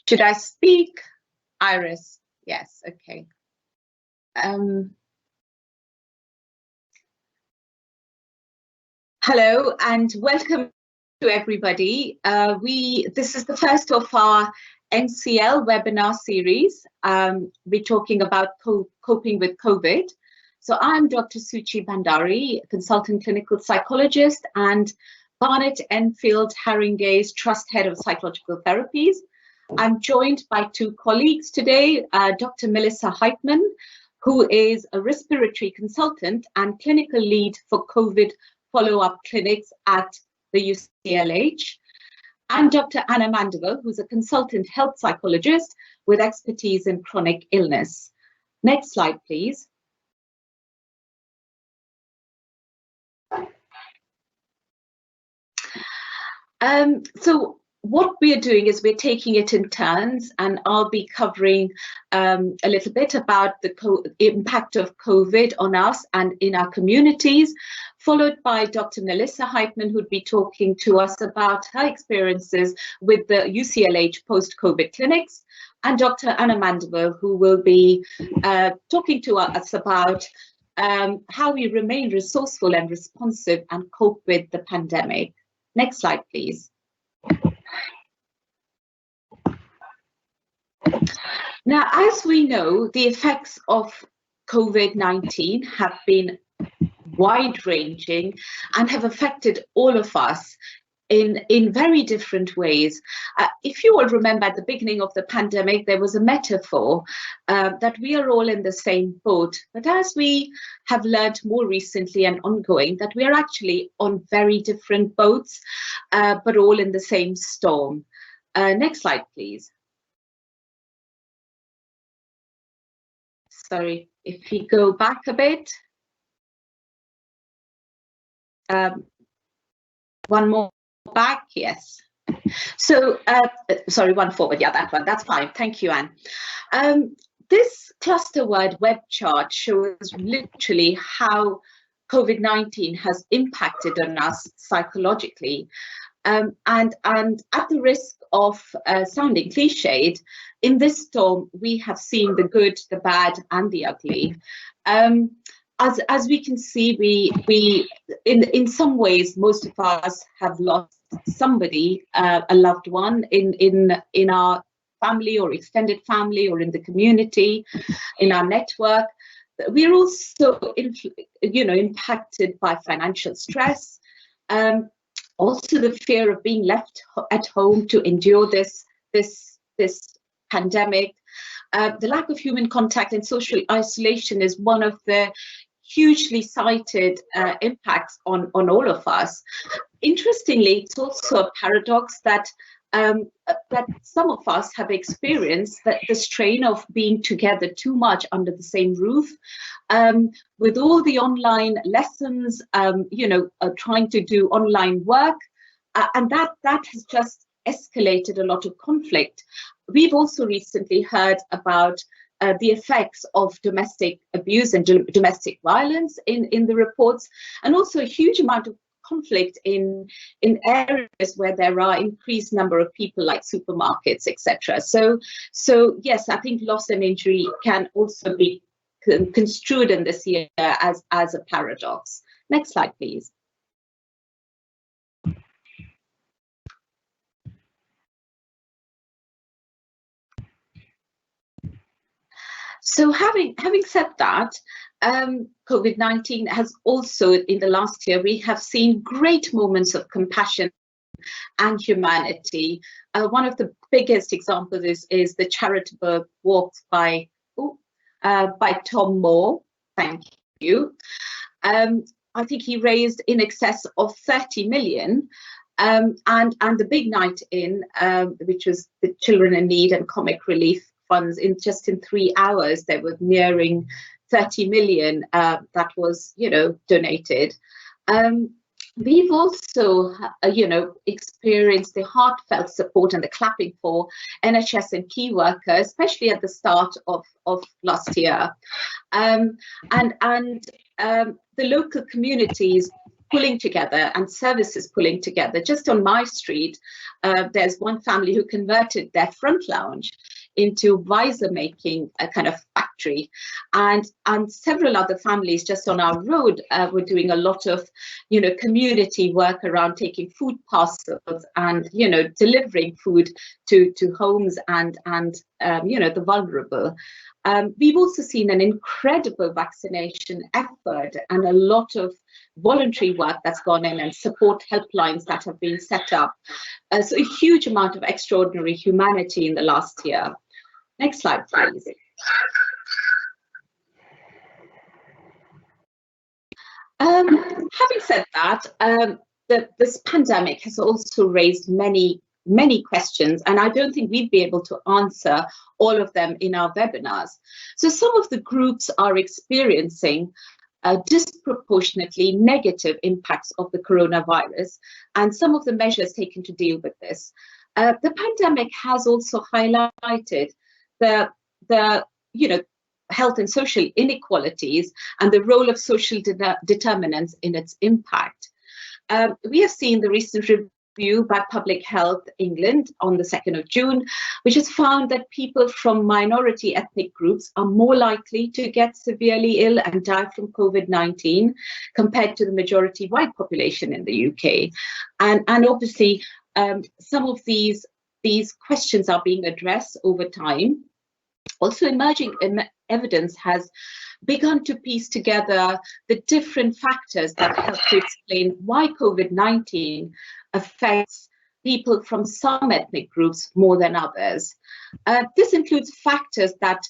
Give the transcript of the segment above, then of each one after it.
Should I speak? Iris? Yes, okay. Hello and welcome to everybody. This is the first of our NCL webinar series. We're talking about coping with COVID. So I'm Dr. Suchi Bhandari, consultant clinical psychologist, and Barnett Enfield Haringey's Trust Head of Psychological Therapies. I'm joined by two colleagues today, Dr. Melissa Heitman, who is a respiratory consultant and clinical lead for COVID follow-up clinics at the UCLH, and Dr. Anna Mandeville, who's a consultant health psychologist with expertise in chronic illness. Next slide, please. So what we're doing is we're taking it in turns, and I'll be covering a little bit about the impact of COVID on us and in our communities, followed by Dr. Melissa Heitman, who'd be talking to us about her experiences with the UCLH post-COVID clinics, and Dr. Anna Mandeville, who will be talking to us about how we remain resourceful and responsive and cope with the pandemic. Next slide, please. Now, as we know, the effects of COVID-19 have been wide-ranging and have affected all of us in very different ways. If you all remember at the beginning of the pandemic, there was a metaphor that we are all in the same boat. But as we have learned more recently and ongoing, that we are actually on very different boats, but all in the same storm. Next slide, please. Sorry, if you go back a bit. One more back, yes. So, sorry, one forward, yeah, that one, that's fine. Thank you, Anne. This cluster word web chart shows literally how COVID-19 has impacted on us psychologically. And at the risk of sounding cliched, in this storm, we have seen the good, the bad, and the ugly. As we can see, we in some ways, most of us have lost somebody, a loved one in our family or extended family or in the community, in our network. We're also, impacted by financial stress. Also, the fear of being left at home to endure this pandemic. The lack of human contact and social isolation is one of the hugely cited impacts on all of us. Interestingly, it's also a paradox that some of us have experienced that the strain of being together too much under the same roof, with all the online lessons, trying to do online work, and that has just escalated a lot of conflict. We've also recently heard about the effects of domestic abuse and domestic violence in the reports, and also a huge amount of conflict in areas where there are increased number of people, like supermarkets, etc. So yes, I think loss and injury can also be construed in this year as a paradox. Next slide, please. So having said that, COVID-19 has also, in the last year, we have seen great moments of compassion and humanity. One of the biggest examples is the charitable walks by Tom Moore. Thank you. I think he raised in excess of 30 million. And the big night in, which was the Children in Need and Comic Relief funds, in 3 hours they were nearing 30 million that was donated. We've also experienced the heartfelt support and the clapping for NHS and key workers, especially at the start of last year, and the local communities pulling together and services pulling together. Just on my street, there's one family who converted their front lounge into visor making, a kind of factory, and several other families just on our road were doing a lot of, you know, community work around taking food parcels and, you know, delivering food to homes and you know, the vulnerable. We've also seen an incredible vaccination effort and a lot of voluntary work that's gone in and support helplines that have been set up. So a huge amount of extraordinary humanity in the last year. Next slide, please. Having said that, this pandemic has also raised many questions, and I don't think we'd be able to answer all of them in our webinars. So some of the groups are experiencing disproportionately negative impacts of the coronavirus and some of the measures taken to deal with this. The pandemic has also highlighted the you know, health and social inequalities and the role of social determinants in its impact. We have seen the recent review by Public Health England on the 2nd of June, which has found that people from minority ethnic groups are more likely to get severely ill and die from COVID-19 compared to the majority white population in the UK. And obviously, some of these questions are being addressed over time. Also, emerging evidence has begun to piece together the different factors that help to explain why COVID-19 affects people from some ethnic groups more than others. This includes factors that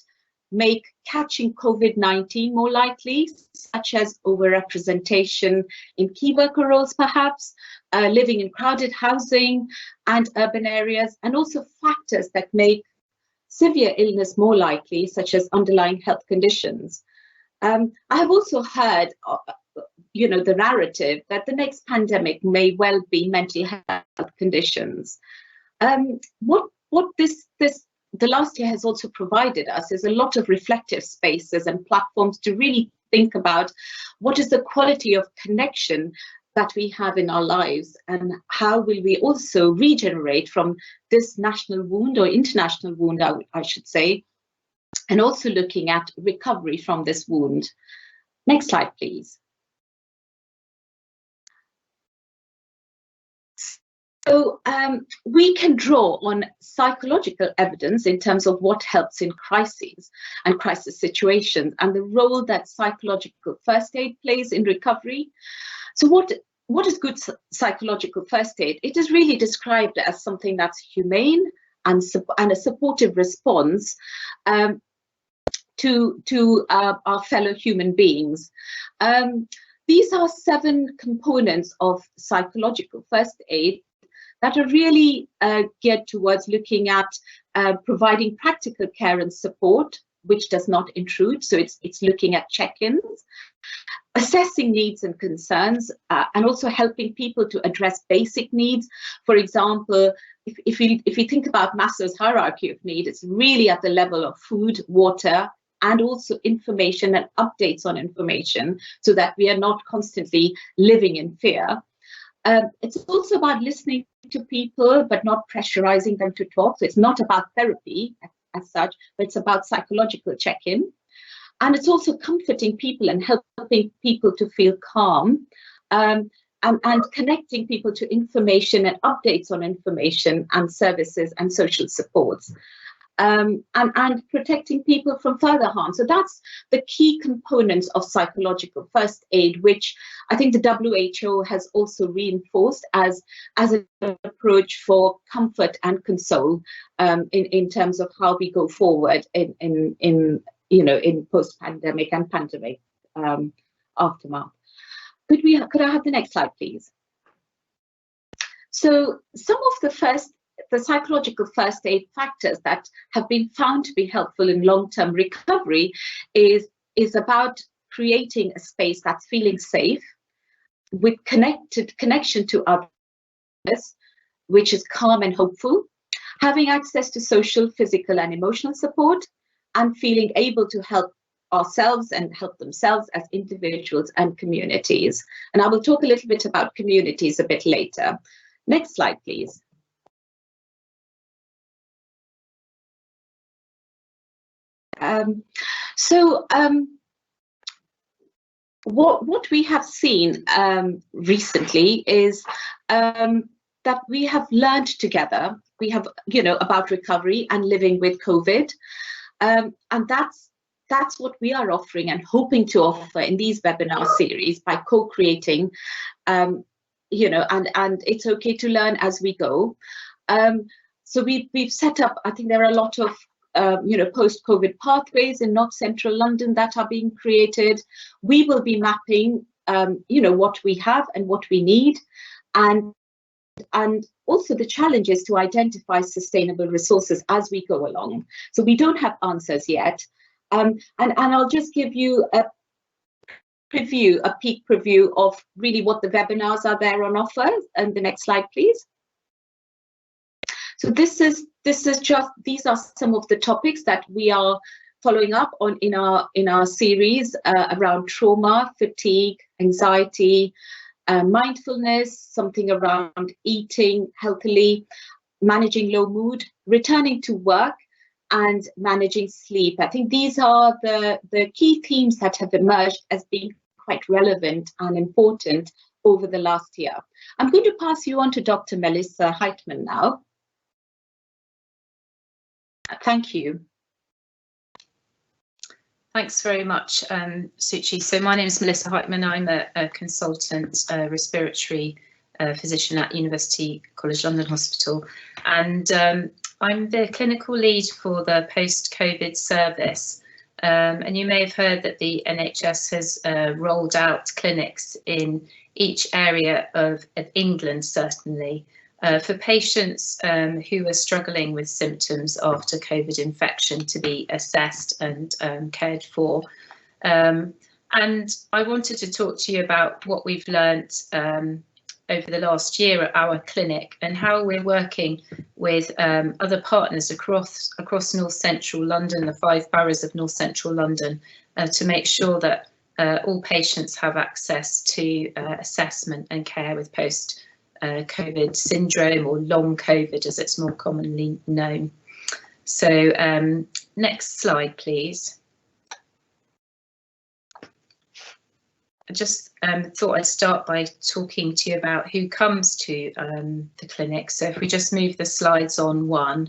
make catching COVID-19 more likely, such as overrepresentation in key worker roles, perhaps, living in crowded housing and urban areas, and also factors that make severe illness more likely, such as underlying health conditions. I have also heard, you know, the narrative that the next pandemic may well be mental health conditions. What the last year has also provided us is a lot of reflective spaces and platforms to really think about what is the quality of connection that we have in our lives, and how will we also regenerate from this national wound, or international wound, I should say, and also looking at recovery from this wound. Next slide, please. So we can draw on psychological evidence in terms of what helps in crises and crisis situations, and the role that psychological first aid plays in recovery. So what is good psychological first aid? It is really described as something that's humane and a supportive response to our fellow human beings. These are 7 components of psychological first aid that are really geared towards looking at providing practical care and support, which does not intrude. So it's looking at check-ins, assessing needs and concerns, and also helping people to address basic needs. For example, if we think about Maslow's hierarchy of need, it's really at the level of food, water, and also information and updates on information, so that we are not constantly living in fear. It's also about listening to people, but not pressurizing them to talk. So it's not about therapy as such, but it's about psychological check-in. And it's also comforting people and helping people to feel calm, and connecting people to information and updates on information and services and social supports, and protecting people from further harm. So that's the key components of psychological first aid, which I think the WHO has also reinforced as an approach for comfort and console in terms of how we go forward in post-pandemic and pandemic aftermath. Could I have the next slide, please? So some of the psychological first aid factors that have been found to be helpful in long-term recovery is about creating a space that's feeling safe, with connection to others, which is calm and hopeful, having access to social, physical, and emotional support, and feeling able to help ourselves and help themselves as individuals and communities. And I will talk a little bit about communities a bit later. Next slide, please. What we have seen recently is that we have learned together. We have, about recovery and living with COVID, and that's what we are offering and hoping to offer in these webinar series by co-creating, and it's okay to learn as we go. So we've set up, I think there are a lot of post-COVID pathways in North Central London that are being created. We will be mapping, what we have and what we need, and also the challenge is to identify sustainable resources as we go along. So we don't have answers yet, and I'll just give you a peek preview of really what the webinars are there on offer. And the next slide, please. So these are some of the topics that we are following up on in our series around trauma, fatigue, anxiety, mindfulness, something around eating healthily, managing low mood, returning to work, and managing sleep. I think these are the key themes that have emerged as being quite relevant and important over the last year. I'm going to pass you on to Dr. Melissa Heitman now. Thank you. Thanks very much, Suchi. So my name is Melissa Heitman. I'm a consultant respiratory physician at University College London Hospital, and I'm the clinical lead for the post-COVID service. And you may have heard that the NHS has rolled out clinics in each area of England, certainly, for patients who are struggling with symptoms after COVID infection to be assessed and cared for. And I wanted to talk to you about what we've learnt over the last year at our clinic and how we're working with other partners across North Central London, the 5 boroughs of North Central London, to make sure that all patients have access to assessment and care with post-COVID syndrome, or long COVID as it's more commonly known. So next slide, please. I just thought I'd start by talking to you about who comes to the clinic. So if we just move the slides on one.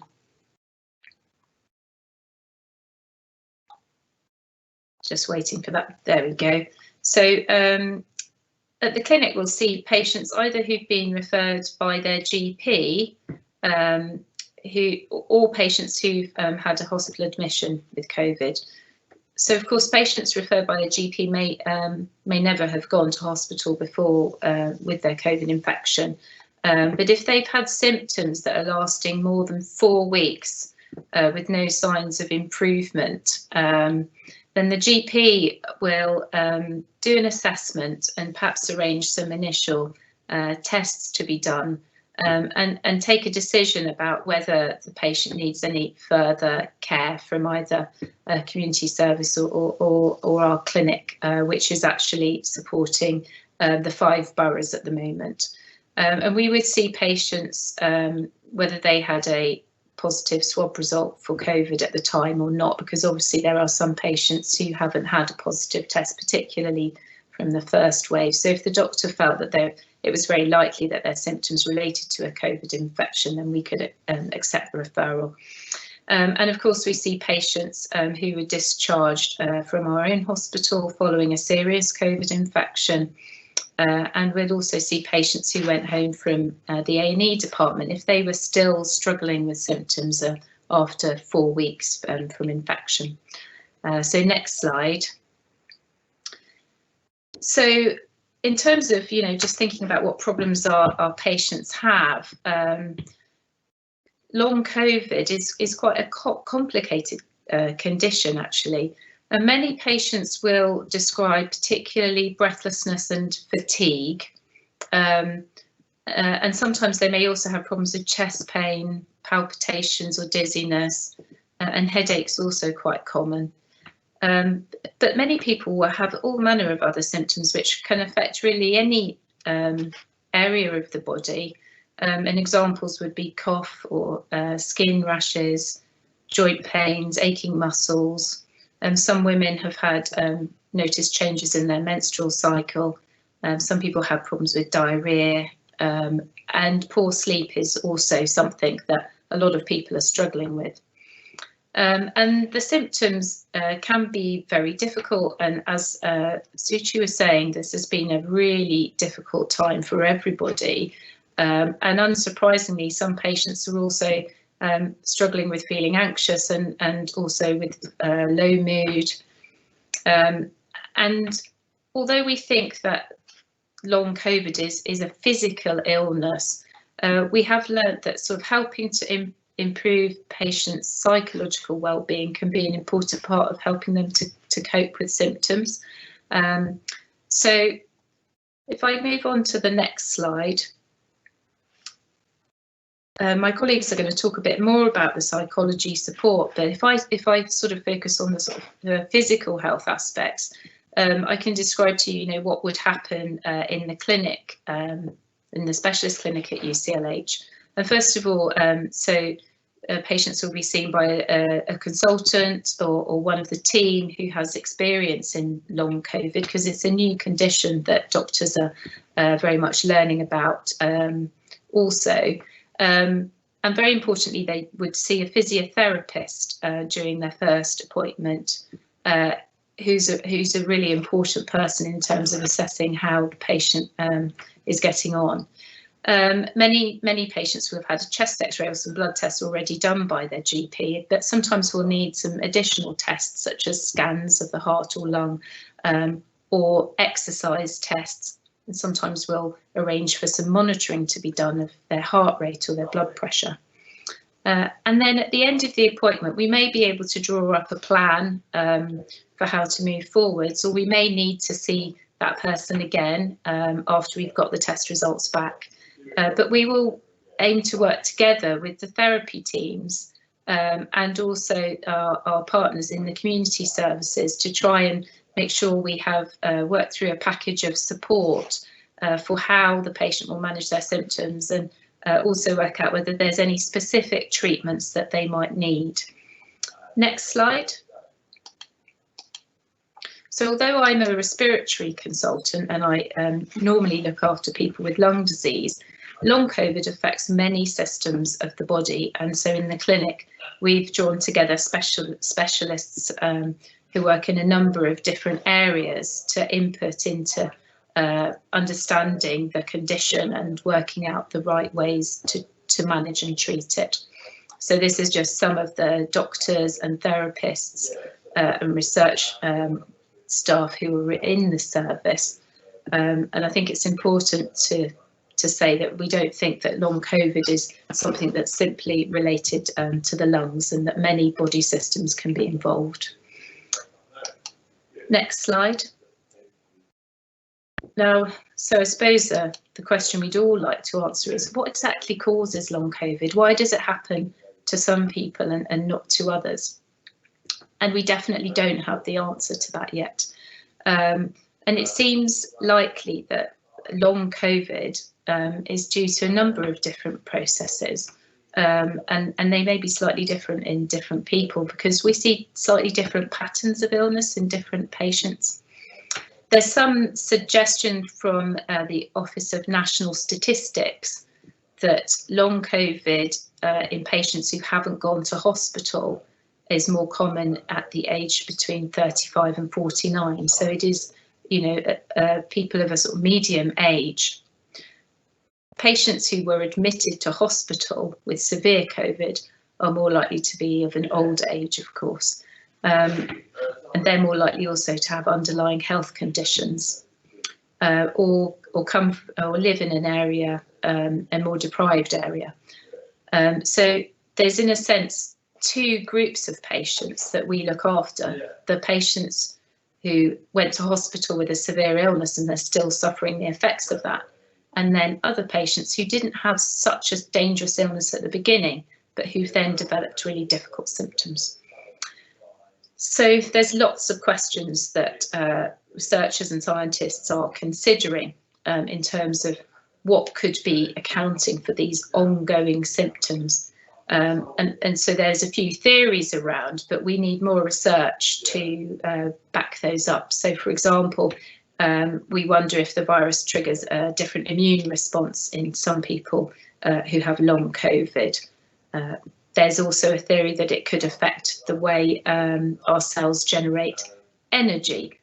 Just waiting for that. There we go. So at the clinic, we'll see patients either who've been referred by their GP, or patients who've had a hospital admission with COVID. So, of course, patients referred by their GP may never have gone to hospital before with their COVID infection. But if they've had symptoms that are lasting more than 4 weeks with no signs of improvement, then the GP will do an assessment and perhaps arrange some initial tests to be done, and take a decision about whether the patient needs any further care from either a community service or our clinic, which is actually supporting the 5 boroughs at the moment. And we would see patients whether they had a positive swab result for COVID at the time or not, because obviously there are some patients who haven't had a positive test, particularly from the first wave. So if the doctor felt that it was very likely that their symptoms related to a COVID infection, then we could accept the referral. And of course, we see patients who were discharged from our own hospital following a serious COVID infection. And we'd also see patients who went home from the A&E department if they were still struggling with symptoms after 4 weeks from infection. So next slide. So in terms of, just thinking about what problems our patients have, long COVID is quite a complicated condition, actually. And many patients will describe particularly breathlessness and fatigue. And sometimes they may also have problems with chest pain, palpitations or dizziness, and headaches also quite common. But many people will have all manner of other symptoms which can affect really any area of the body. And examples would be cough or skin rashes, joint pains, aching muscles. Some women have had noticed changes in their menstrual cycle. Some people have problems with diarrhea, and poor sleep is also something that a lot of people are struggling with. And the symptoms can be very difficult, and as Suchi was saying, this has been a really difficult time for everybody, and unsurprisingly some patients are also struggling with feeling anxious and also with low mood, and although we think that long COVID is a physical illness, we have learned that sort of helping to improve patients' psychological well-being can be an important part of helping them to cope with symptoms. So if I move on to the next slide, my colleagues are going to talk a bit more about the psychology support, but if I sort of focus on the sort of the physical health aspects, I can describe to you, what would happen in the clinic, in the specialist clinic at UCLH. And first of all, patients will be seen by a consultant or one of the team who has experience in long COVID, because it's a new condition that doctors are very much learning about also. And very importantly, they would see a physiotherapist during their first appointment, who's a really important person in terms of assessing how the patient is getting on. Many patients will have had a chest X-ray or some blood tests already done by their GP, but sometimes will need some additional tests such as scans of the heart or lung, or exercise tests, and sometimes we'll arrange for some monitoring to be done of their heart rate or their blood pressure. And then at the end of the appointment, we may be able to draw up a plan for how to move forwards, or we may need to see that person again after we've got the test results back. But we will aim to work together with the therapy teams and also our partners in the community services to try and make sure we have worked through a package of support for how the patient will manage their symptoms, and also work out whether there's any specific treatments that they might need. Next slide. So although I'm a respiratory consultant and I normally look after people with lung disease, long COVID affects many systems of the body, and so in the clinic we've drawn together specialists who work in a number of different areas to input into understanding the condition and working out the right ways to manage and treat it. So this is just some of the doctors and therapists and research staff who are in the service, and I think it's important to say that we don't think that long COVID is something that's simply related to the lungs, and that many body systems can be involved. Next slide. Now, so I suppose the question we'd all like to answer is, what exactly causes long COVID? Why does it happen to some people and not to others? And we definitely don't have the answer to that yet. And it seems likely that long COVID is due to a number of different processes, and they may be slightly different in different people, because we see slightly different patterns of illness in different patients. There's some suggestion from the Office of National Statistics that long COVID in patients who haven't gone to hospital is more common at the age between 35 and 49. So it is, people of a sort of medium age. Patients who were admitted to hospital with severe COVID are more likely to be of an old age, of course. And they're more likely also to have underlying health conditions, or live in an area, a more deprived area. So there's, in a sense, two groups of patients that we look after. The patients who went to hospital with a severe illness and they're still suffering the effects of that, and then other patients who didn't have such a dangerous illness at the beginning, but who've then developed really difficult symptoms. So there's lots of questions that researchers and scientists are considering in terms of what could be accounting for these ongoing symptoms. And so there's a few theories around, but we need more research to back those up. So, for example, we wonder if the virus triggers a different immune response in some people who have long COVID. There's also a theory that it could affect the way our cells generate energy,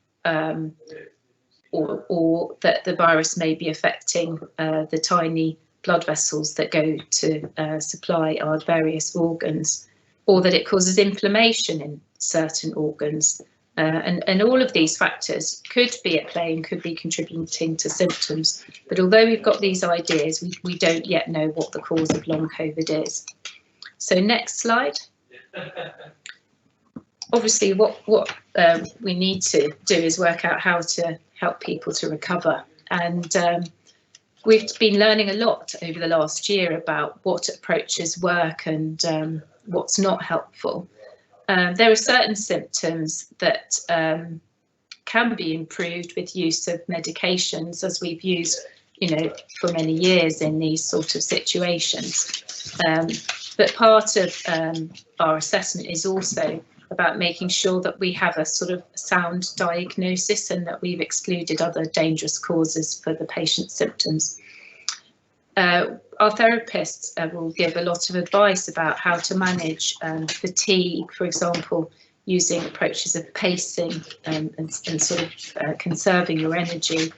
or that the virus may be affecting the tiny blood vessels that go to supply our various organs, or that it causes inflammation in certain organs. And all of these factors could be at play and could be contributing to symptoms. But although we've got these ideas, we don't yet know what the cause of long COVID is. So next slide. Obviously, what we need to do is work out how to help people to recover. And we've been learning a lot over the last year about what approaches work and what's not helpful. There are certain symptoms that can be improved with use of medications, as we've used, for many years in these sort of situations. But part of our assessment is also about making sure that we have a sort of sound diagnosis and that we've excluded other dangerous causes for the patient's symptoms. Our therapists will give a lot of advice about how to manage fatigue, for example, using approaches of pacing and sort of conserving your energy.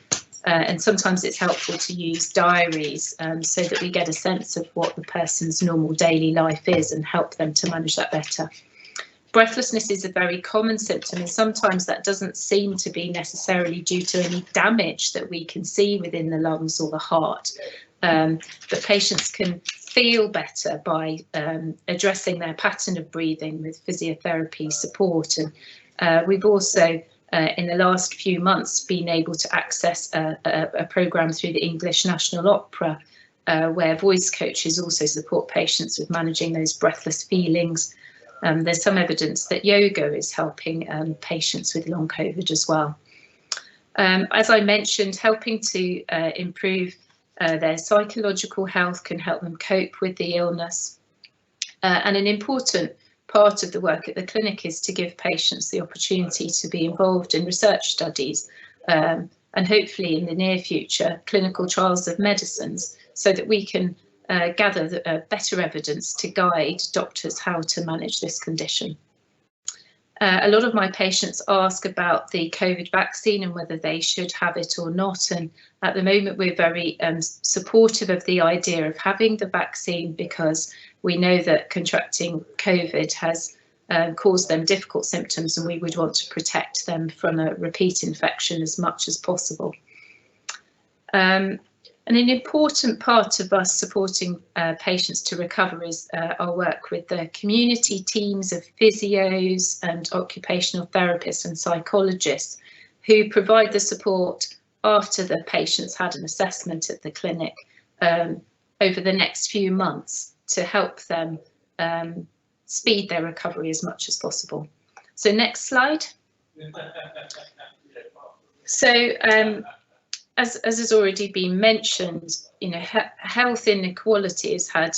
And sometimes it's helpful to use diaries so that we get a sense of what the person's normal daily life is and help them to manage that better. Breathlessness is a very common symptom, and sometimes that doesn't seem to be necessarily due to any damage that we can see within the lungs or the heart. But patients can feel better by addressing their pattern of breathing with physiotherapy support. And we've also, in the last few months, been able to access a programme through the English National Opera, where voice coaches also support patients with managing those breathless feelings. There's some evidence that yoga is helping patients with long COVID as well. As I mentioned, helping to improve their psychological health can help them cope with the illness. And an important part of the work at the clinic is to give patients the opportunity to be involved in research studies and hopefully in the near future clinical trials of medicines, so that we can gather better evidence to guide doctors how to manage this condition. A lot of my patients ask about the COVID vaccine and whether they should have it or not. And at the moment, we're very supportive of the idea of having the vaccine, because we know that contracting COVID has caused them difficult symptoms, and we would want to protect them from a repeat infection as much as possible. And an important part of us supporting patients to recover is our work with the community teams of physios and occupational therapists and psychologists who provide the support after the patient's had an assessment at the clinic over the next few months to help them speed their recovery as much as possible. So next slide. So as has already been mentioned, health inequality has had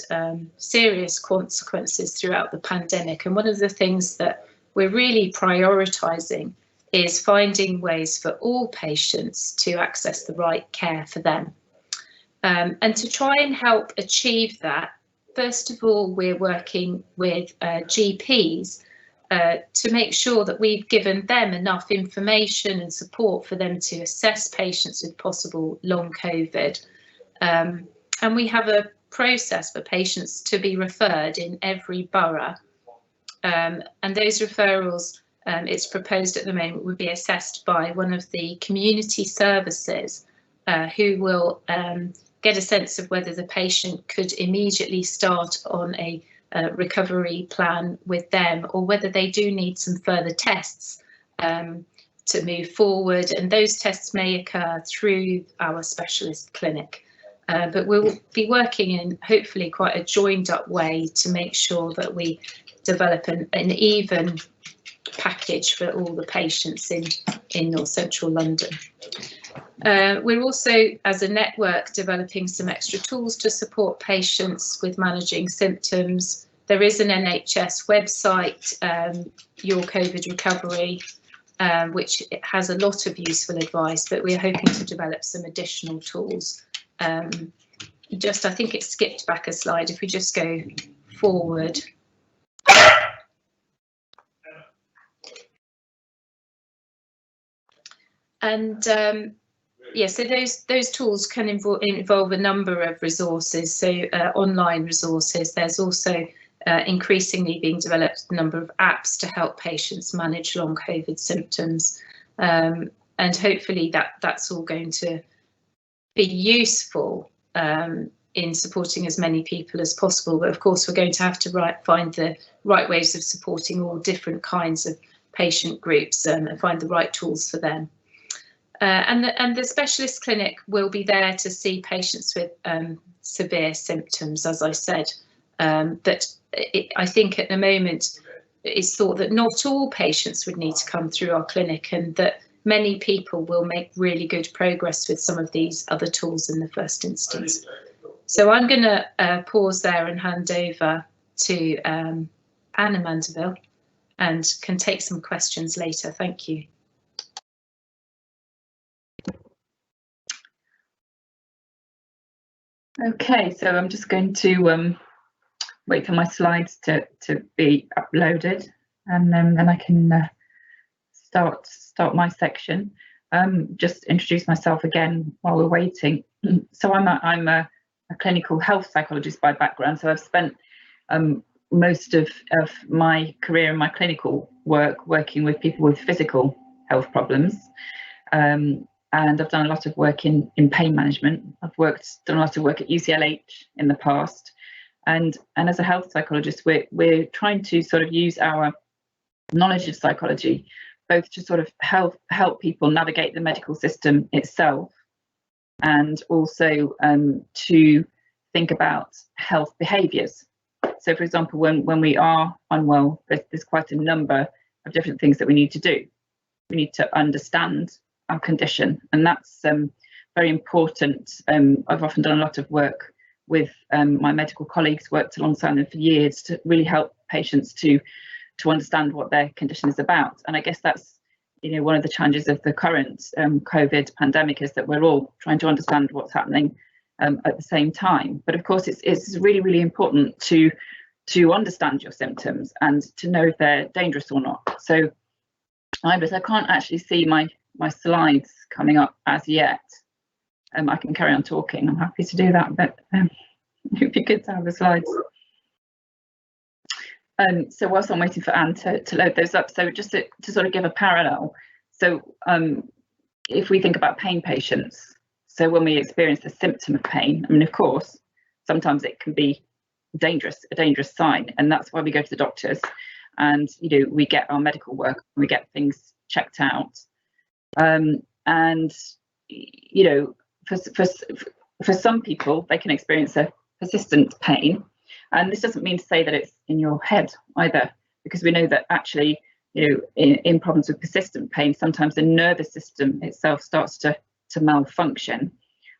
serious consequences throughout the pandemic. And one of the things that we're really prioritising is finding ways for all patients to access the right care for them. And to try and help achieve that, first of all, we're working with GPs to make sure that we've given them enough information and support for them to assess patients with possible long COVID. And we have a process for patients to be referred in every borough. And those referrals, it's proposed at the moment, would be assessed by one of the community services who will get a sense of whether the patient could immediately start on a recovery plan with them, or whether they do need some further tests to move forward, and those tests may occur through our specialist clinic. But we'll be working in hopefully quite a joined up way to make sure that we develop an even package for all the patients in North Central London. We're also, as a network, developing some extra tools to support patients with managing symptoms. There is an NHS website, Your COVID Recovery, which has a lot of useful advice, but we're hoping to develop some additional tools. I think it skipped back a slide. If we just go forward. And yeah, so those tools can involve a number of resources, so online resources. There's also increasingly being developed a number of apps to help patients manage long COVID symptoms, and hopefully that's all going to be useful in supporting as many people as possible. But of course, we're going to have to find the right ways of supporting all different kinds of patient groups and find the right tools for them. And the specialist clinic will be there to see patients with severe symptoms, as I said. But I think at the moment it's thought that not all patients would need to come through our clinic, and that many people will make really good progress with some of these other tools in the first instance. So I'm going to pause there and hand over to Anna Mandeville, and can take some questions later. Thank you. Okay, so I'm just going to wait for my slides to be uploaded, and then I can start my section. Just introduce myself again while we're waiting. So I'm a clinical health psychologist by background, so I've spent most of my career in my clinical work working with people with physical health problems. And I've done a lot of work in pain management. I've done a lot of work at UCLH in the past, and as a health psychologist, we're trying to sort of use our knowledge of psychology both to sort of help people navigate the medical system itself, and also to think about health behaviours. So, for example, when we are unwell, there's quite a number of different things that we need to do. We need to understand our condition, and that's very important. I've often done a lot of work with my medical colleagues, worked alongside them for years to really help patients to understand what their condition is about. And I guess that's, you know, one of the challenges of the current COVID pandemic, is that we're all trying to understand what's happening at the same time. But of course, it's really, really important to understand your symptoms and to know if they're dangerous or not. So I can't actually see my slides coming up as yet. I can carry on talking. I'm happy to do that, but it'd be good to have the slides. So whilst I'm waiting for Anne to load those up, so just to sort of give a parallel. So if we think about pain patients, so when we experience the symptom of pain, I mean, of course, sometimes it can be a dangerous sign, and that's why we go to the doctors, and we get our medical work, we get things checked out. And for some people, they can experience a persistent pain, and this doesn't mean to say that it's in your head either, because we know that actually, in problems with persistent pain, sometimes the nervous system itself starts to malfunction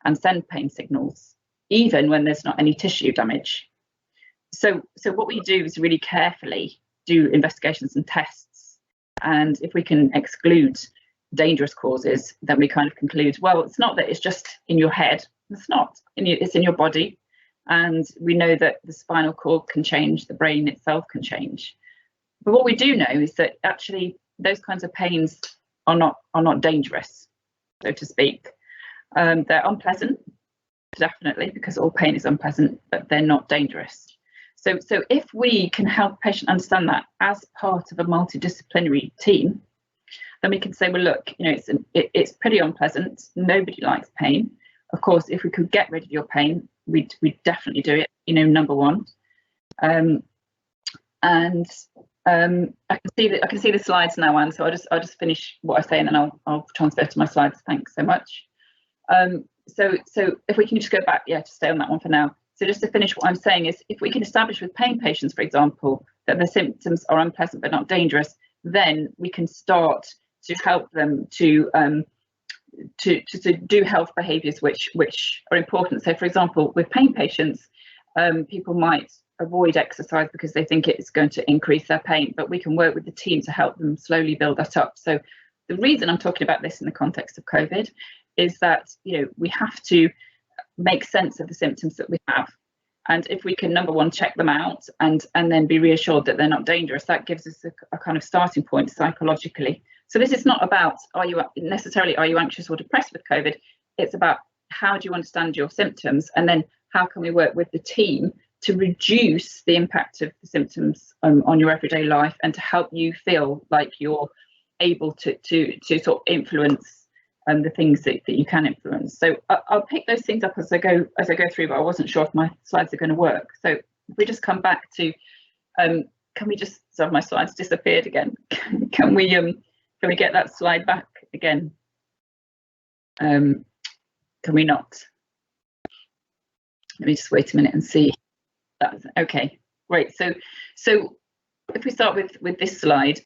and send pain signals, even when there's not any tissue damage. So what we do is really carefully do investigations and tests, and if we can exclude dangerous causes, then we kind of conclude, well, it's not that it's just in your head. It's not. It's in your body, and we know that the spinal cord can change, the brain itself can change. But what we do know is that actually those kinds of pains are not dangerous, so to speak. They're unpleasant, definitely, because all pain is unpleasant, but they're not dangerous. So if we can help a patient understand that as part of a multidisciplinary team, then we can say, well, look, it's pretty unpleasant. Nobody likes pain. Of course, if we could get rid of your pain, we'd definitely do it. Number one. And I can see the slides now, Anne. So I'll just finish what I say, and then I'll transfer to my slides. Thanks so much. So if we can just go back, to stay on that one for now. So just to finish, what I'm saying is, if we can establish with pain patients, for example, that the symptoms are unpleasant but not dangerous, then we can start to help them to do health behaviours which are important. So, for example, with pain patients, people might avoid exercise because they think it's going to increase their pain, but we can work with the team to help them slowly build that up. So the reason I'm talking about this in the context of COVID is that, you know, we have to make sense of the symptoms that we have. And if we can, number one, check them out and then be reassured that they're not dangerous, that gives us a kind of starting point psychologically. So this is not about are you anxious or depressed with COVID? It's about how do you understand your symptoms, and then how can we work with the team to reduce the impact of the symptoms on your everyday life, and to help you feel like you're able to sort of influence the things that you can influence. So I'll pick those things up as I go through, but I wasn't sure if my slides are going to work. So if we just come back to, can we just, so my slides disappeared again. Can we get that slide back again? Can we not? Let me just wait a minute and see. That's okay, great. So if we start with this slide,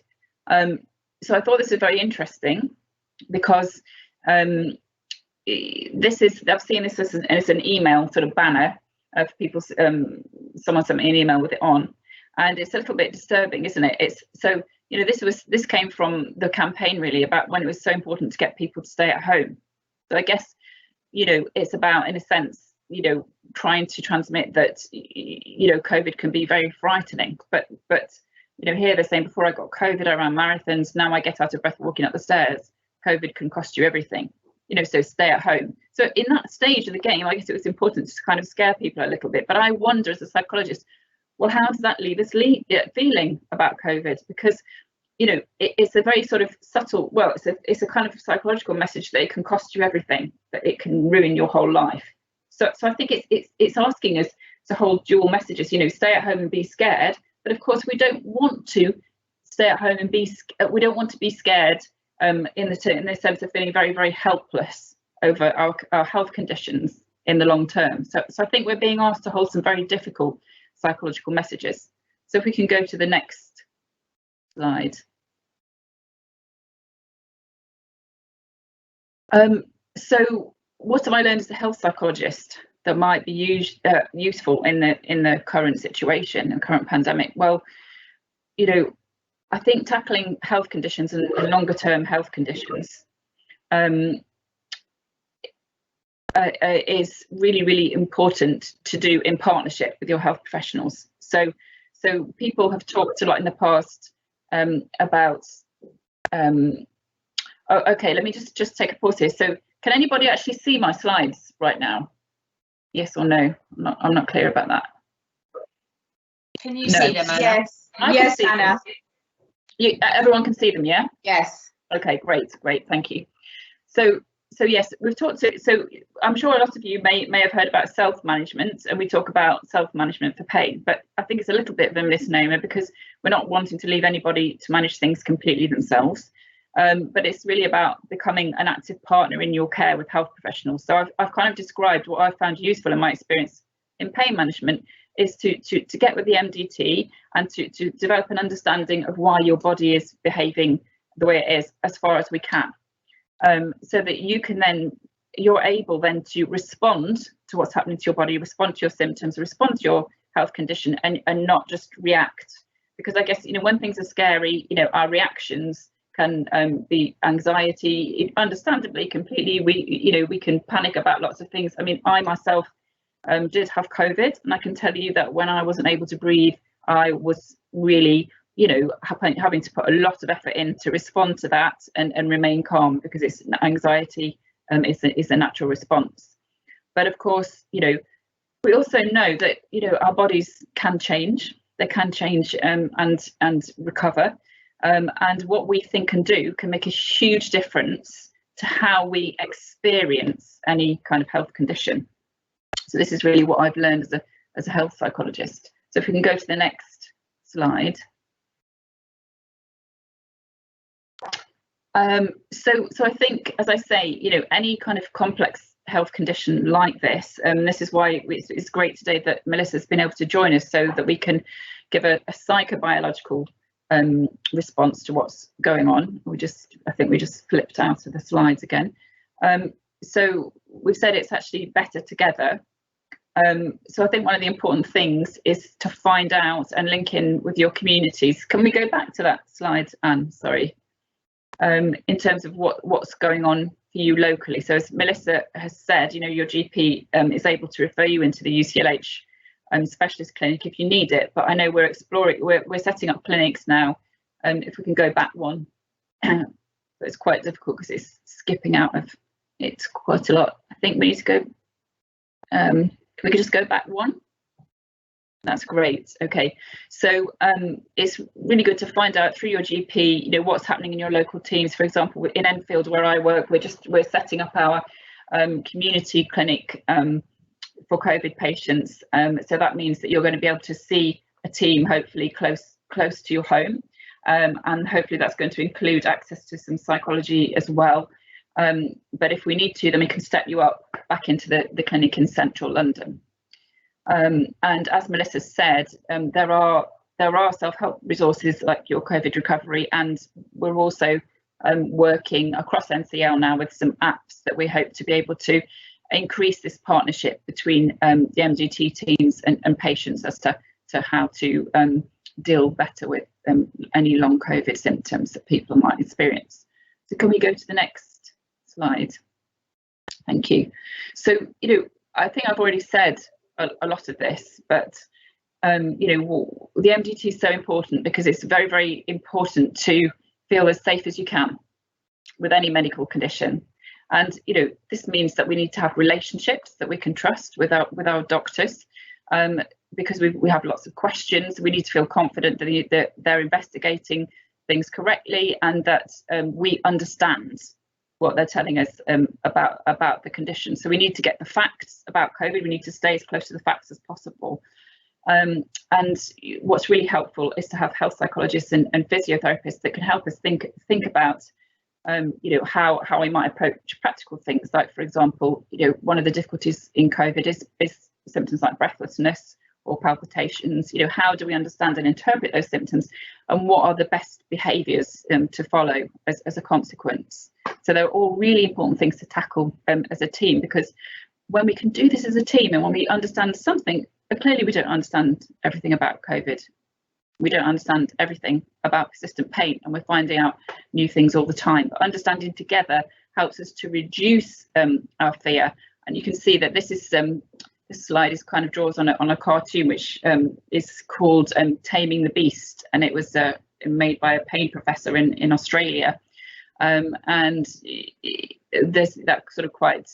so I thought this was very interesting because I've seen this as an email sort of banner of people. Someone sent me an email with it on, and it's a little bit disturbing, isn't it? It's so, you know, this came from the campaign really about when it was so important to get people to stay at home. So I guess, you know, it's about, in a sense, you know, trying to transmit that, you know, COVID can be very frightening, but you know, here they're saying, before I got COVID, I ran marathons, now I get out of breath walking up the stairs. COVID can cost you everything, you know, so stay at home. So in that stage of the game, I guess it was important to kind of scare people a little bit. But I wonder, as a psychologist, well, how does that leave us feeling about COVID? Because, you know, it's a very sort of subtle, well, it's a kind of psychological message that it can cost you everything, that it can ruin your whole life. So I think it's asking us to hold dual messages, you know, stay at home and be scared. But of course, we don't want to stay at home and we don't want to be scared in the sense of feeling very, very helpless over our health conditions in the long term. So I think we're being asked to hold some very difficult psychological messages. So if we can go to the next slide. So what have I learned as a health psychologist that might be useful in the current situation and current pandemic? Well, you know, I think tackling health conditions and longer term health conditions is really, really important to do in partnership with your health professionals. So people have talked a lot in the past about oh, okay, let me just take a pause here. So can anybody actually see my slides right now? Yes or no? I'm not clear about that. Can you see them, Anna? Yes. Yes, Anna. Everyone can see them, yeah? Yes. Okay, great, thank you. So yes, we've talked to, so I'm sure a lot of you may have heard about self-management, and we talk about self-management for pain, but I think it's a little bit of a misnomer because we're not wanting to leave anybody to manage things completely themselves. But it's really about becoming an active partner in your care with health professionals. So I've kind of described what I've found useful in my experience in pain management is to get with the MDT and to develop an understanding of why your body is behaving the way it is as far as we can, so that you're able then to respond to what's happening to your body, respond to your symptoms, respond to your health condition, and not just react. Because I guess, you know, when things are scary, you know, our reactions can be anxiety, understandably, completely. We can panic about lots of things. I mean, I myself did have COVID, and I can tell you that when I wasn't able to breathe, I was really, you know, having to put a lot of effort in to respond to that and remain calm, because it's anxiety is a natural response. But of course, you know, we also know that, you know, our bodies can change. They can change and recover. And what we think and do can make a huge difference to how we experience any kind of health condition. So this is really what I've learned as a health psychologist. So if we can go to the next slide. So I think, as I say, you know, any kind of complex health condition like this, this is why it's great today that Melissa's been able to join us, so that we can give a psychobiological response to what's going on. I think we just flipped out of the slides again. So we've said it's actually better together. So I think one of the important things is to find out and link in with your communities. Can we go back to that slide, Anne? Sorry. In terms of what's going on for you locally. So as Melissa has said, you know, your GP is able to refer you into the UCLH specialist clinic if you need it. But I know we're setting up clinics now. If we can go back one, but it's quite difficult because it's skipping out of it quite a lot. I think we need to go. We could just go back one. That's great. Okay, so it's really good to find out through your GP, you know, what's happening in your local teams. For example, in Enfield, where I work, we're setting up our community clinic for COVID patients. So that means that you're going to be able to see a team, hopefully close to your home, and hopefully that's going to include access to some psychology as well. But if we need to, then we can step you up back into the clinic in central London. And as Melissa said, there are self-help resources like your COVID recovery, and we're also working across NCL now with some apps that we hope to be able to increase this partnership between the MDT teams and patients as to how to deal better with any long COVID symptoms that people might experience. So can we go to the next slide? Thank you. So, you know, I think I've already said a lot of this, but you know, the MDT is so important because it's very, very important to feel as safe as you can with any medical condition. And you know, this means that we need to have relationships that we can trust with our doctors, because we have lots of questions. We need to feel confident that they're investigating things correctly, and that we understand what they're telling us about the condition. So we need to get the facts about COVID. We need to stay as close to the facts as possible. And what's really helpful is to have health psychologists and physiotherapists that can help us think about you know, how we might approach practical things. Like, for example, you know, one of the difficulties in COVID is symptoms like breathlessness or palpitations. You know, how do we understand and interpret those symptoms, and what are the best behaviours to follow as a consequence? So they're all really important things to tackle as a team, because when we can do this as a team and when we understand something, but clearly we don't understand everything about COVID. We don't understand everything about persistent pain, and we're finding out new things all the time. But understanding together helps us to reduce our fear. And you can see that this is this slide is kind of draws on a cartoon which is called Taming the Beast, and it was made by a pain professor in Australia. And there's that sort of quite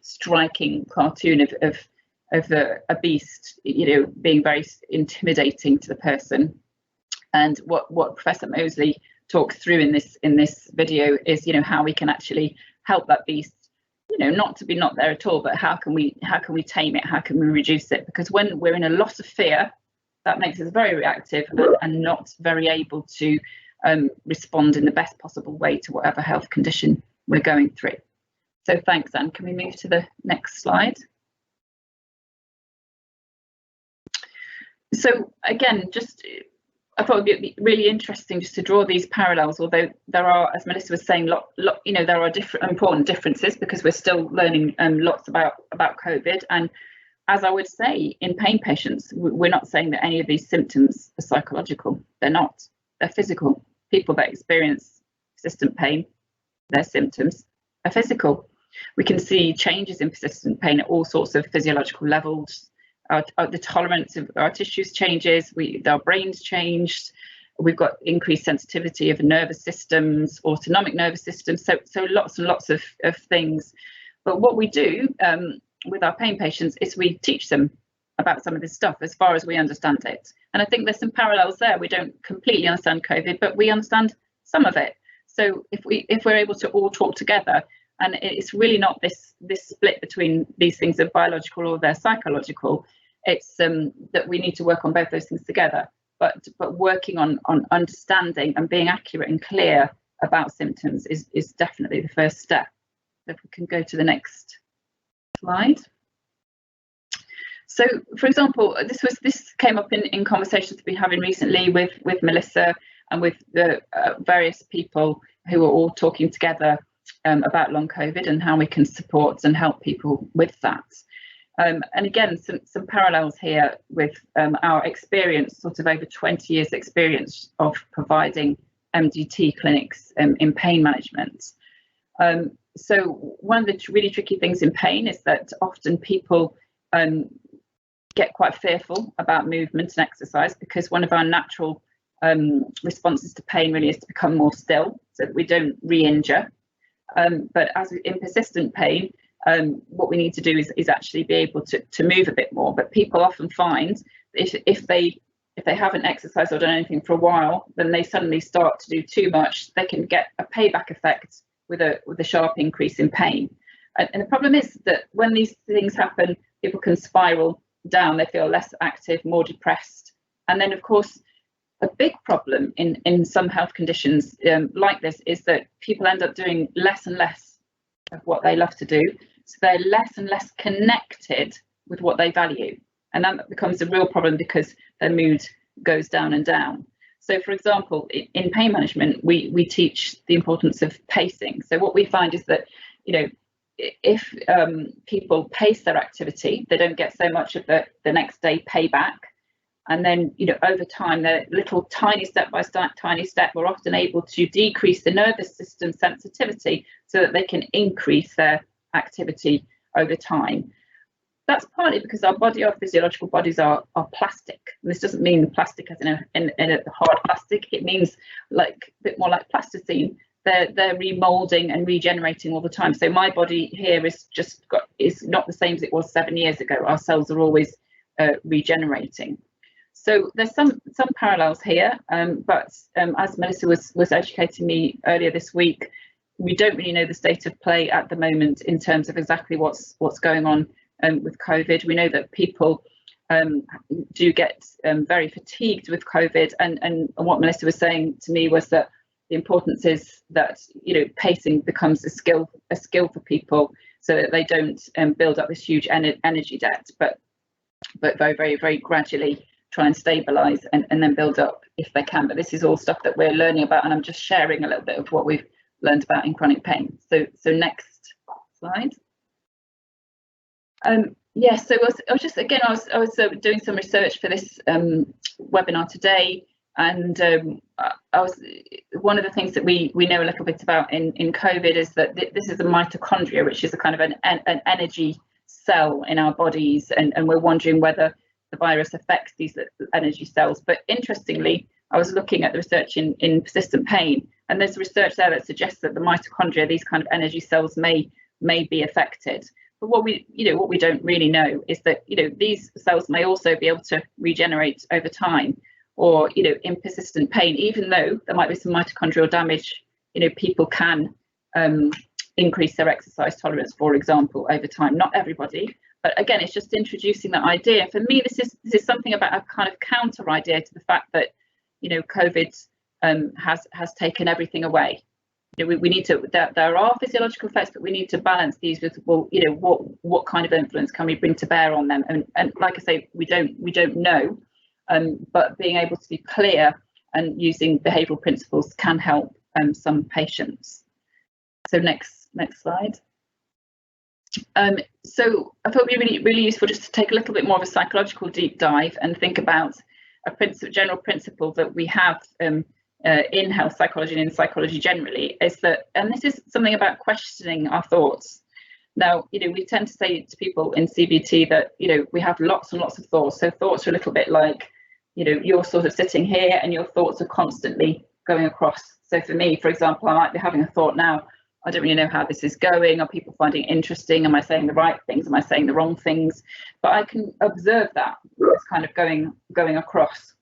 striking cartoon of a beast, you know, being very intimidating to the person. And what Professor Mosley talks through in this video is, you know, how we can actually help that beast, you know, not to be not there at all, but how can we tame it? How can we reduce it? Because when we're in a lot of fear, that makes us very reactive and not very able to respond in the best possible way to whatever health condition we're going through. So thanks, Anne. Can we move to the next slide? So again, I thought it'd be really interesting just to draw these parallels, although there are, as Melissa was saying, you know, there are important differences because we're still learning lots about COVID. And as I would say, in pain patients, we're not saying that any of these symptoms are psychological. They're not. They're physical. People that experience persistent pain, their symptoms are physical. We can see changes in persistent pain at all sorts of physiological levels. The tolerance of our tissues changes, our brains changed, we've got increased sensitivity of nervous systems, autonomic nervous systems, so lots and lots of things. But what we do with our pain patients is we teach them about some of this stuff as far as we understand it. And I think there's some parallels there. We don't completely understand COVID, but we understand some of it. So if we're able to all talk together, and it's really not this split between these things are biological or they're psychological, it's that we need to work on both those things together, but working on understanding and being accurate and clear about symptoms is definitely the first step. If we can go to the next slide. So, for example, this came up in conversations we've been having recently with Melissa and with the various people who are all talking together about long COVID and how we can support and help people with that. And again, some parallels here with our experience, sort of over 20 years experience of providing MDT clinics in pain management. So one of the really tricky things in pain is that often people get quite fearful about movement and exercise, because one of our natural responses to pain really is to become more still so that we don't re-injure. But as in persistent pain, what we need to do is actually be able to move a bit more. But people often find if they haven't exercised or done anything for a while, then they suddenly start to do too much. They can get a payback effect with a sharp increase in pain. And the problem is that when these things happen, people can spiral down. They feel less active, more depressed. And then, of course, a big problem in some health conditions like this is that people end up doing less and less of what they love to do. So they're less and less connected with what they value. And that becomes a real problem because their mood goes down and down. So, for example, in pain management, we teach the importance of pacing. So what we find is that, you know, if people pace their activity, they don't get so much of the next day payback. And then, you know, over time, the little tiny step by tiny step, we're often able to decrease the nervous system sensitivity so that they can increase their activity over time. That's partly because our physiological bodies are plastic. And this doesn't mean plastic as in a hard plastic. It means like a bit more like plasticine. They're remolding and regenerating all the time. So my body here is not the same as it was 7 years ago. Our cells are always regenerating. So there's some parallels here, but as Melissa was educating me earlier this week, we don't really know the state of play at the moment in terms of exactly what's going on with COVID. We know that people do get very fatigued with COVID, and what Melissa was saying to me was that the importance is that, you know, pacing becomes a skill for people so that they don't build up this huge energy debt, but very, very, very gradually try and stabilize and then build up if they can. But this is all stuff that we're learning about, and I'm just sharing a little bit of what we've learned about in chronic pain. So next slide. Yeah, so I was doing some research for this webinar today, and one of the things that we know a little bit about in COVID is that this is a mitochondria, which is a kind of an energy cell in our bodies, and we're wondering whether the virus affects these energy cells. But interestingly, I was looking at the research in persistent pain, and there's research there that suggests that the mitochondria, these kind of energy cells, may be affected. But what we don't really know is that, you know, these cells may also be able to regenerate over time, or, you know, in persistent pain, even though there might be some mitochondrial damage, you know, people can increase their exercise tolerance, for example, over time. Not everybody, but again, it's just introducing that idea. For me, this is something about a kind of counter idea to the fact that, you know, COVID has taken everything away. You know, we need to, there are physiological effects, but we need to balance these with, well, you know, what kind of influence can we bring to bear on them? And like I say, we don't know, but being able to be clear and using behavioural principles can help some patients. So next slide. So I thought it'd be really useful just to take a little bit more of a psychological deep dive and think about a general principle that we have in health psychology and in psychology generally, is that, and this is something about questioning our thoughts. Now, you know, we tend to say to people in CBT that, you know, we have lots and lots of thoughts. So thoughts are a little bit like, you know, you're sort of sitting here and your thoughts are constantly going across. So for me, for example, I might be having a thought now, I don't really know how this is going. Are people finding it interesting? Am I saying the right things? Am I saying the wrong things? But I can observe that. It's kind of going across.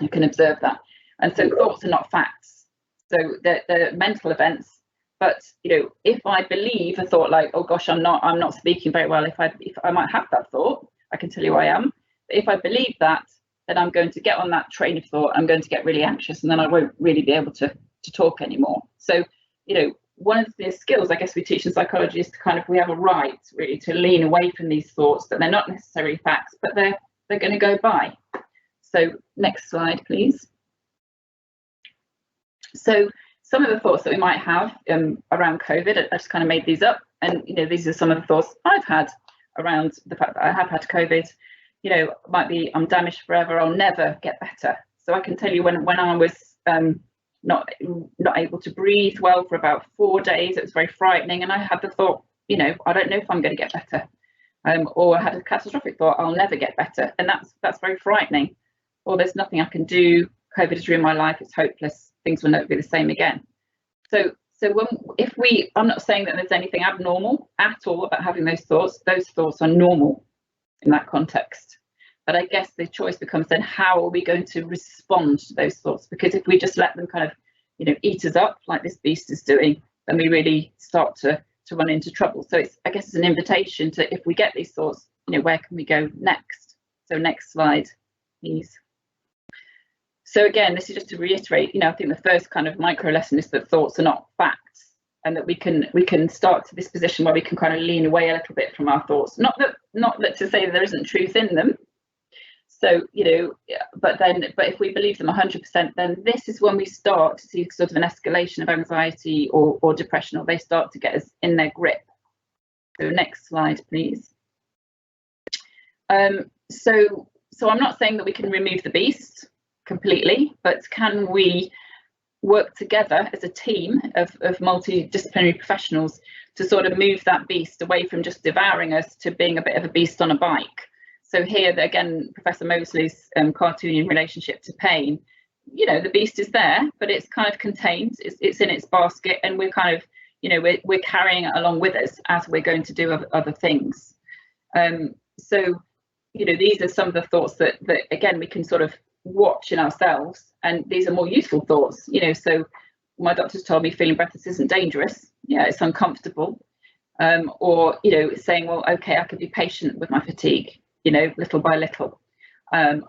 You can observe that. And so thoughts are not facts. So they're mental events. But, you know, if I believe a thought like, oh gosh, I'm not speaking very well, if I might have that thought, I can tell you I am. But if I believe that, then I'm going to get on that train of thought. I'm going to get really anxious, and then I won't really be able to talk anymore. So, you know, one of the skills I guess we teach in psychology is to kind of, we have a right really to lean away from these thoughts, that they're not necessarily facts, but they're going to go by. So next slide, please. So some of the thoughts that we might have around COVID, I just kind of made these up, and these are some of the thoughts I've had around the fact that I have had COVID. Might be I'm damaged forever, I'll never get better. So I can tell you when I was not able to breathe well for about 4 days, it was very frightening, and I had the thought, I don't know if I'm going to get better, or I had a catastrophic thought, I'll never get better, and that's very frightening. Or there's nothing I can do, COVID has ruined my life, it's hopeless, things will never be the same again. So I'm not saying that there's anything abnormal at all about having those thoughts are normal in that context. But I guess the choice becomes then, how are we going to respond to those thoughts? Because if we just let them kind of, eat us up like this beast is doing, then we really start to run into trouble. So I guess it's an invitation to, if we get these thoughts, where can we go next? So next slide, please. So again, this is just to reiterate, I think the first kind of micro lesson is that thoughts are not facts, and that we can start to this position where we can kind of lean away a little bit from our thoughts. Not that to say that there isn't truth in them. So, but if we believe them 100%, then this is when we start to see sort of an escalation of anxiety or depression, or they start to get us in their grip. So next slide, please. So I'm not saying that we can remove the beast completely, but can we work together as a team of multidisciplinary professionals to sort of move that beast away from just devouring us to being a bit of a beast on a bike? So here again, Professor Mosley's cartooning relationship to pain, the beast is there, but it's kind of contained, it's in its basket, and we're kind of, we're carrying it along with us as we're going to do other things. So, these are some of the thoughts that again, we can sort of watch in ourselves, and these are more useful thoughts. So my doctor's told me feeling breathless isn't dangerous. Yeah, it's uncomfortable. Or, saying, well, okay, I could be patient with my fatigue, little by little.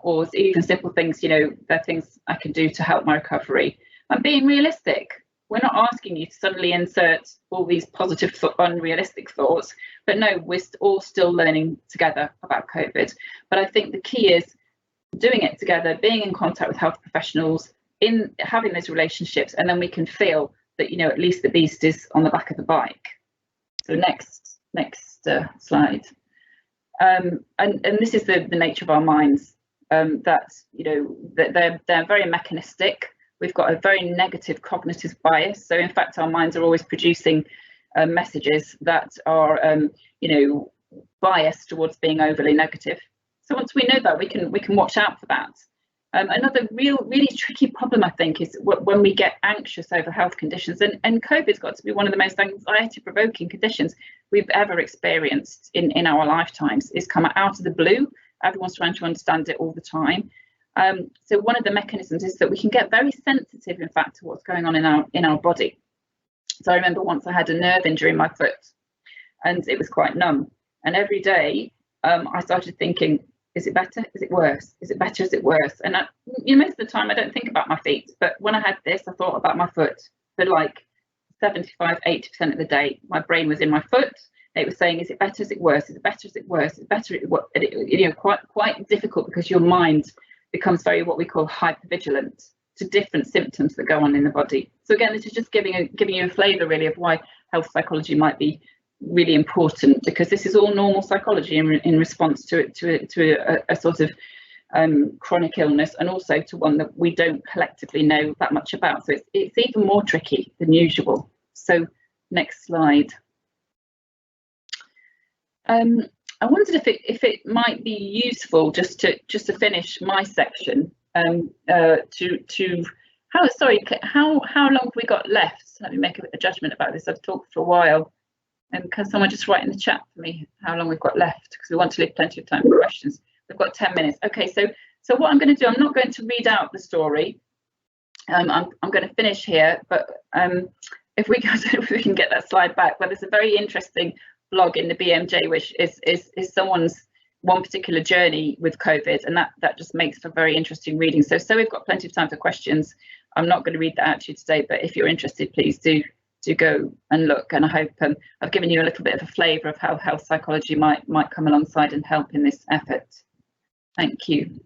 Or even simple things, there are things I can do to help my recovery. And being realistic. We're not asking you to suddenly insert all these positive, unrealistic thoughts, but no, we're all still learning together about COVID. But I think the key is doing it together, being in contact with health professionals, in having those relationships, and then we can feel that, at least the beast is on the back of the bike. So next slide. And this is the nature of our minds, that they're very mechanistic. We've got a very negative cognitive bias. So in fact, our minds are always producing messages that are biased towards being overly negative. So once we know that, we can watch out for that. Another really tricky problem, I think, is when we get anxious over health conditions, and COVID's got to be one of the most anxiety-provoking conditions we've ever experienced in our lifetimes. It's come out of the blue. Everyone's trying to understand it all the time. So one of the mechanisms is that we can get very sensitive, in fact, to what's going on in our body. So I remember once I had a nerve injury in my foot, and it was quite numb. And every day I started thinking, is it better? Is it worse? Is it better? Is it worse? And most of the time I don't think about my feet, but when I had this, I thought about my foot for like 75–80% of the day. My brain was in my foot. It was saying, is it better? Is it worse? Is it better? Is it worse? Is it better? Quite difficult, because your mind becomes very, what we call, hypervigilant to different symptoms that go on in the body. So again, this is just giving you a flavour really of why health psychology might be really important, because this is all normal psychology in response to a sort of chronic illness, and also to one that we don't collectively know that much about. So it's even more tricky than usual. So next slide. I wondered if it might be useful just to finish my section how long have we got left? Let me make a judgment about this. I've talked for a while. And can someone just write in the chat for me how long we've got left, because we want to leave plenty of time for questions. We've got 10 minutes. Okay, so what I'm going to do, I'm not going to read out the story. I'm going to finish here, but if we can get that slide back, well, there's a very interesting blog in the BMJ, which is someone's one particular journey with COVID, and that just makes for very interesting reading. So we've got plenty of time for questions. I'm not going to read that out to you today, but if you're interested, please do go and look. And I hope I've given you a little bit of a flavour of how health psychology might come alongside and help in this effort. Thank you.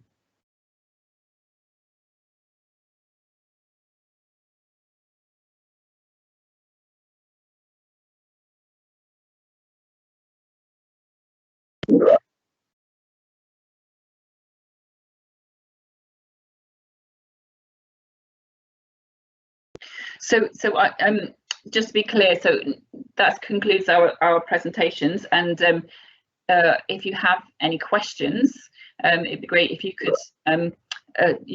So just to be clear, so that concludes our presentations, and if you have any questions, it'd be great if you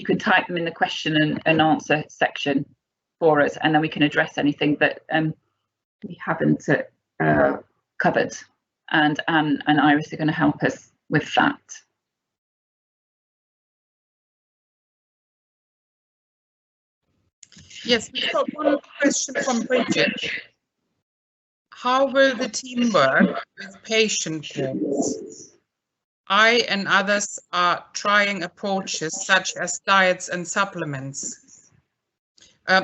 could type them in the question and answer section for us, and then we can address anything that we haven't covered, and Anne and Iris are going to help us with that. Yes, we've got one question from Bridget. How will the team work with patient groups? I and others are trying approaches such as diets and supplements.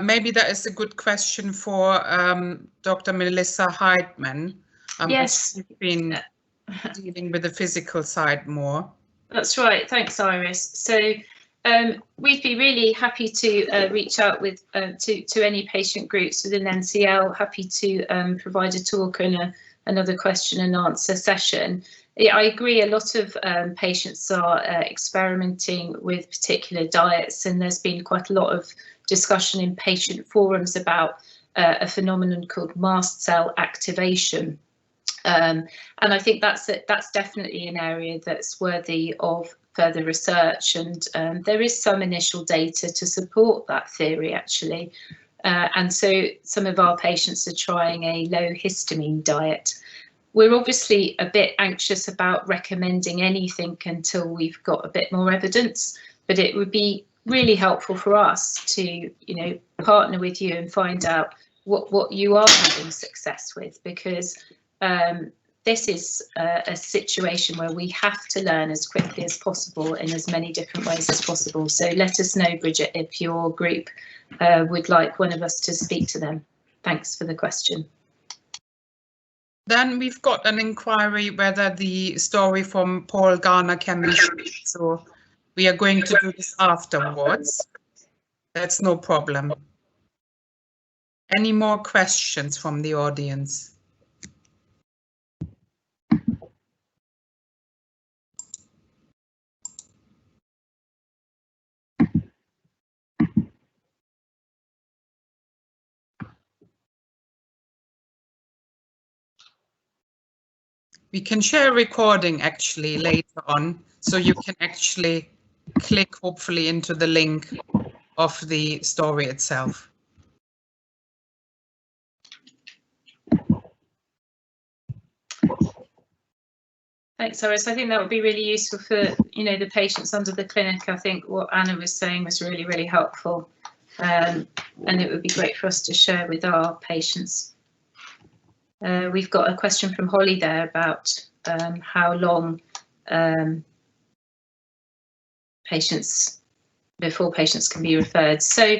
Maybe that is a good question for Dr. Melissa Heidman. Yes. She's been dealing with the physical side more. That's right. Thanks, Iris. So we'd be really happy to reach out with to any patient groups within NCL. Happy to provide a talk and another question and answer session. Yeah, I agree. A lot of patients are experimenting with particular diets, and there's been quite a lot of discussion in patient forums about a phenomenon called mast cell activation. And I think that's definitely an area that's worthy of further research, and there is some initial data to support that theory actually. And so some of our patients are trying a low histamine diet. We're obviously a bit anxious about recommending anything until we've got a bit more evidence, but it would be really helpful for us to, partner with you and find out what you are having success with, because this is a situation where we have to learn as quickly as possible in as many different ways as possible. So let us know, Bridget, if your group would like one of us to speak to them. Thanks for the question. Then we've got an inquiry whether the story from Paul Garner can be shared. So we are going to do this afterwards. That's no problem. Any more questions from the audience? We can share a recording actually later on, so you can actually click hopefully into the link of the story itself. Thanks, Iris. I think that would be really useful for the patients under the clinic. I think what Anna was saying was really, really helpful, and it would be great for us to share with our patients. We've got a question from Holly there about how long before patients can be referred. So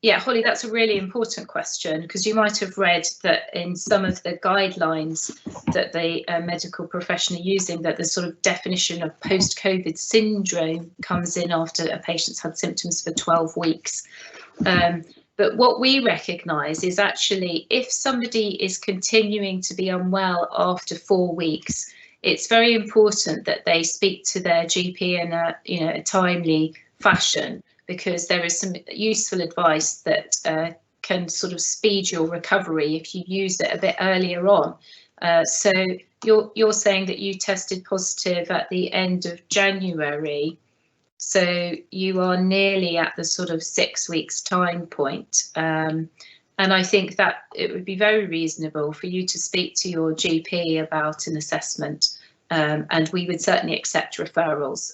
yeah, Holly, that's a really important question, because you might have read that in some of the guidelines that the medical profession are using, that the sort of definition of post-COVID syndrome comes in after a patient's had symptoms for 12 weeks. But what we recognise is actually if somebody is continuing to be unwell after 4 weeks, it's very important that they speak to their GP in a timely fashion, because there is some useful advice that can sort of speed your recovery if you use it a bit earlier on. So you're saying that you tested positive at the end of January, so you are nearly at the sort of 6 weeks time point. And I think that it would be very reasonable for you to speak to your GP about an assessment, and we would certainly accept referrals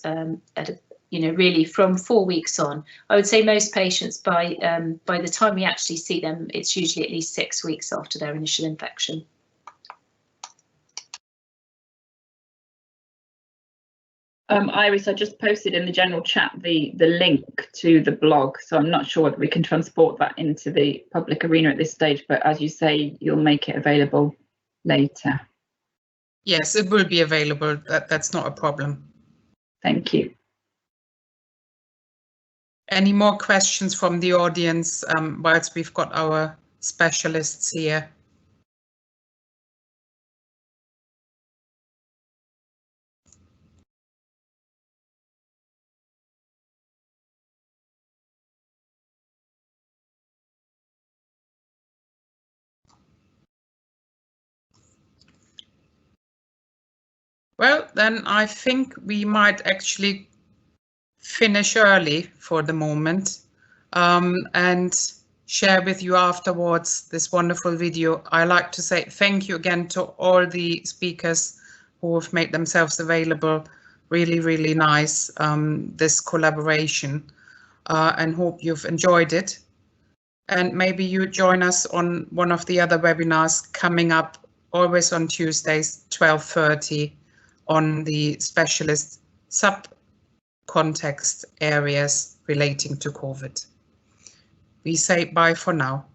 really from 4 weeks on. I would say most patients by the time we actually see them, it's usually at least 6 weeks after their initial infection. Iris, I just posted in the general chat the link to the blog, so I'm not sure whether we can transport that into the public arena at this stage, but as you say, you'll make it available later. Yes, it will be available. That's not a problem. Thank you. Any more questions from the audience whilst we've got our specialists here? Well, then I think we might actually finish early for the moment and share with you afterwards this wonderful video. I like to say thank you again to all the speakers who have made themselves available. Really, really nice, this collaboration, and hope you've enjoyed it. And maybe you join us on one of the other webinars coming up, always on Tuesdays, 12:30, on the specialist sub-context areas relating to COVID. We say bye for now.